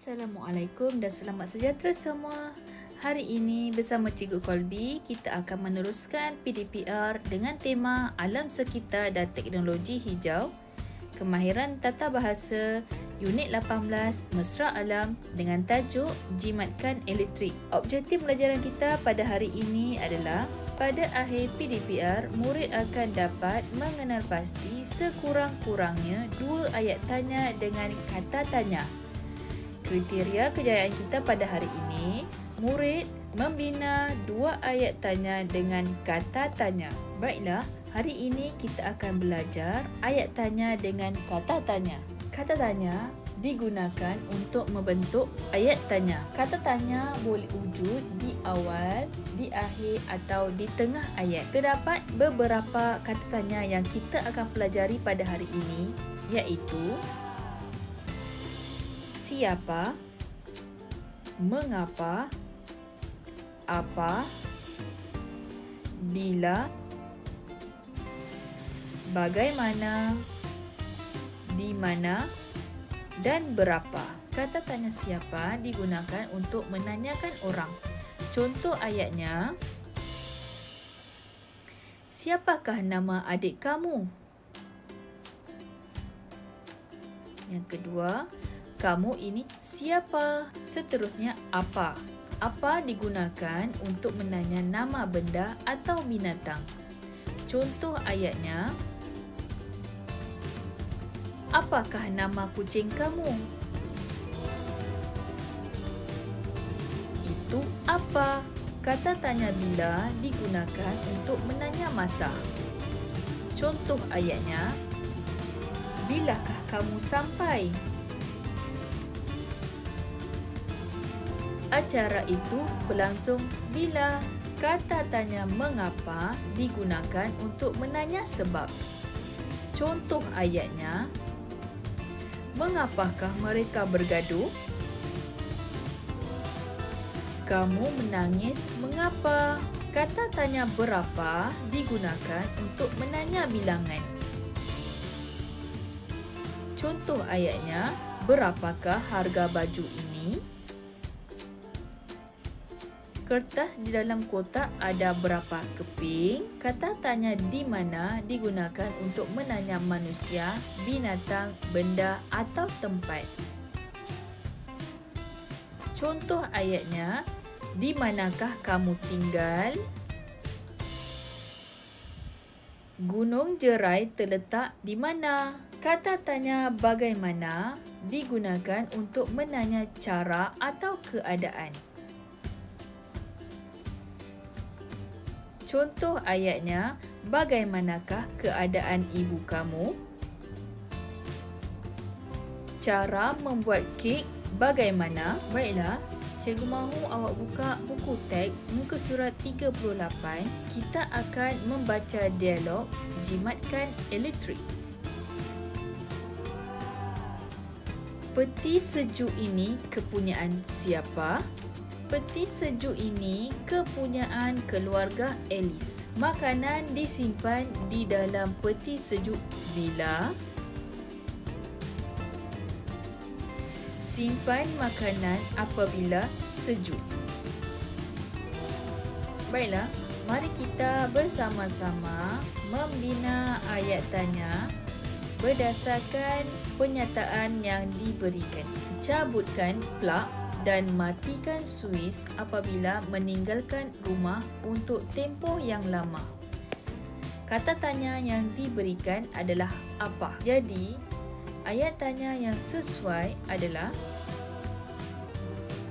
Assalamualaikum dan selamat sejahtera semua. Hari ini bersama Cikgu Kolbi, kita akan meneruskan PDPR dengan tema Alam Sekitar dan Teknologi Hijau, Kemahiran Tata Bahasa, Unit 18, Mesra Alam dengan tajuk Jimatkan Elektrik. Objektif pelajaran kita pada hari ini adalah pada akhir PDPR, murid akan dapat mengenal pasti sekurang-kurangnya 2 ayat tanya dengan kata tanya. Kriteria kejayaan kita pada hari ini, murid membina 2 ayat tanya dengan kata tanya. Baiklah, hari ini kita akan belajar ayat tanya dengan kata tanya. Kata tanya digunakan untuk membentuk ayat tanya. Kata tanya boleh wujud di awal, di akhir atau di tengah ayat. Terdapat beberapa kata tanya yang kita akan pelajari pada hari ini, iaitu siapa, mengapa, apa, bila, bagaimana, di mana dan berapa. Kata tanya siapa digunakan untuk menanyakan orang. Contoh ayatnya, siapakah nama adik kamu? Yang kedua, kamu ini siapa? Seterusnya, apa? Apa digunakan untuk menanya nama benda atau binatang. Contoh ayatnya, apakah nama kucing kamu? Itu apa? Kata tanya bila digunakan untuk menanya masa. Contoh ayatnya, bilakah kamu sampai? Acara itu berlangsung bila. Kata tanya mengapa digunakan untuk menanya sebab. Contoh ayatnya, mengapakah mereka bergaduh? Kamu menangis mengapa? Kata tanya berapa digunakan untuk menanya bilangan. Contoh ayatnya, berapakah harga baju ini? Kertas di dalam kotak ada berapa keping? Kata tanya di mana digunakan untuk menanya manusia, binatang, benda atau tempat. Contoh ayatnya, di manakah kamu tinggal? Gunung Jerai terletak di mana? Kata tanya bagaimana digunakan untuk menanya cara atau keadaan. Contoh ayatnya, bagaimanakah keadaan ibu kamu? Cara membuat kek bagaimana? Baiklah, cikgu mahu awak buka buku teks muka surat 38. Kita akan membaca dialog Jimatkan Elektrik. Peti sejuk ini kepunyaan siapa? Peti sejuk ini kepunyaan keluarga Alice. Makanan disimpan di dalam peti sejuk bila. Simpan makanan apabila sejuk. Baiklah, mari kita bersama-sama membina ayat tanya berdasarkan penyataan yang diberikan. Cabutkan plug dan matikan suis apabila meninggalkan rumah untuk tempoh yang lama. Kata tanya yang diberikan adalah apa? Jadi, ayat tanya yang sesuai adalah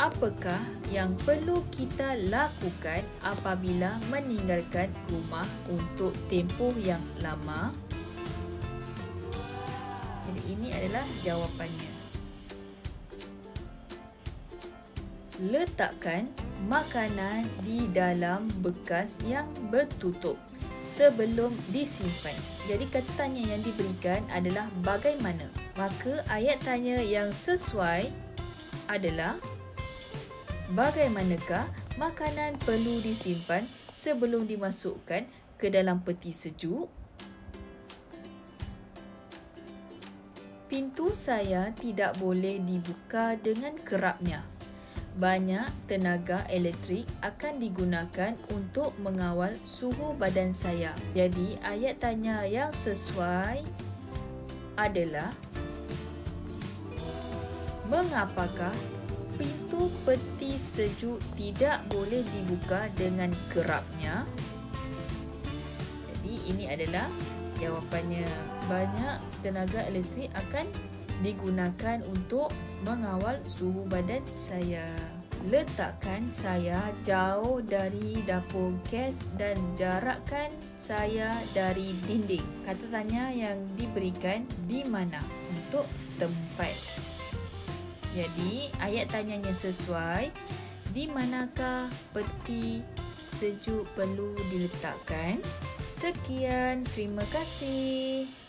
apakah yang perlu kita lakukan apabila meninggalkan rumah untuk tempoh yang lama? Jadi ini adalah jawapannya. Letakkan makanan di dalam bekas yang bertutup sebelum disimpan. Jadi kata tanya yang diberikan adalah bagaimana. Maka ayat tanya yang sesuai adalah bagaimanakah makanan perlu disimpan sebelum dimasukkan ke dalam peti sejuk? Pintu saya tidak boleh dibuka dengan kerapnya. Banyak tenaga elektrik akan digunakan untuk mengawal suhu badan saya. Jadi, ayat tanya yang sesuai adalah mengapakah pintu peti sejuk tidak boleh dibuka dengan kerapnya? Jadi, ini adalah jawapannya. Banyak tenaga elektrik akan digunakan untuk mengawal suhu badan saya. Letakkan saya jauh dari dapur gas dan jarakkan saya dari dinding. Kata tanya yang diberikan di mana untuk tempat. Jadi, ayat tanyanya sesuai. Di manakah peti sejuk perlu diletakkan? Sekian, terima kasih.